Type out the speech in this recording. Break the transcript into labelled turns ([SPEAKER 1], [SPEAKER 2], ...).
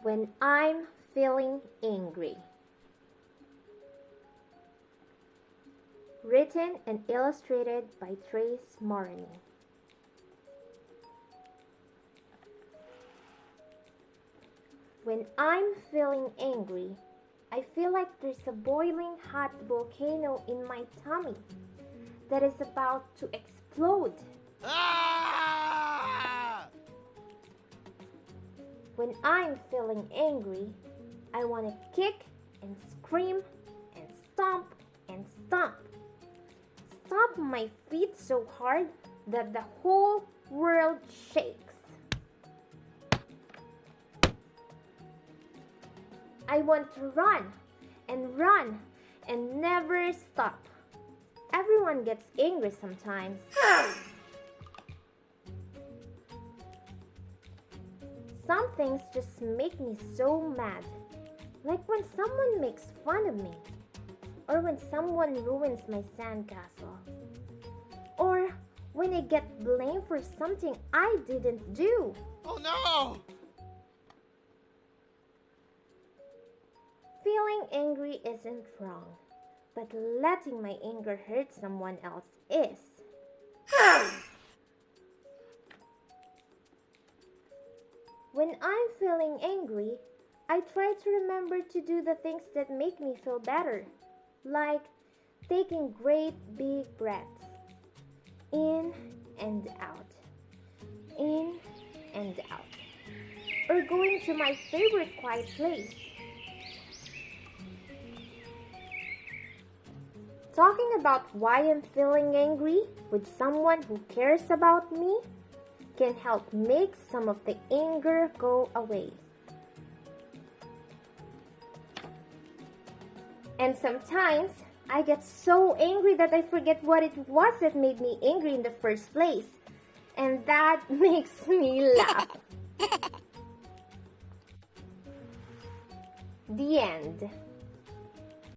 [SPEAKER 1] when I'm feeling angry. Written and illustrated by MORONEY. When I'm feeling angry, I feel like there's a boiling hot volcano in my tummy that is about to explode.
[SPEAKER 2] Ah!
[SPEAKER 1] When I'm feeling angry, I want to kick and scream and stomp and stomp. Stomp my feet so hard that the whole world shakes. I want to run and never stop. Everyone gets angry sometimes. Some things just make me so mad, like when someone makes fun of me, or when someone ruins my sandcastle, or when I get blamed for something I didn't do.
[SPEAKER 2] Oh no!
[SPEAKER 1] Feeling angry isn't wrong, but letting my anger hurt someone else is. When I'm feeling angry, I try to remember to do the things that make me feel better, like taking great big breaths, in and out, in and out, or going to my favorite quiet place. Talking about why I'm feeling angry with someone who cares about me can help make some of the anger go away. And sometimes I get so angry that I forget what it was that made me angry in the first place. And that makes me laugh. The end.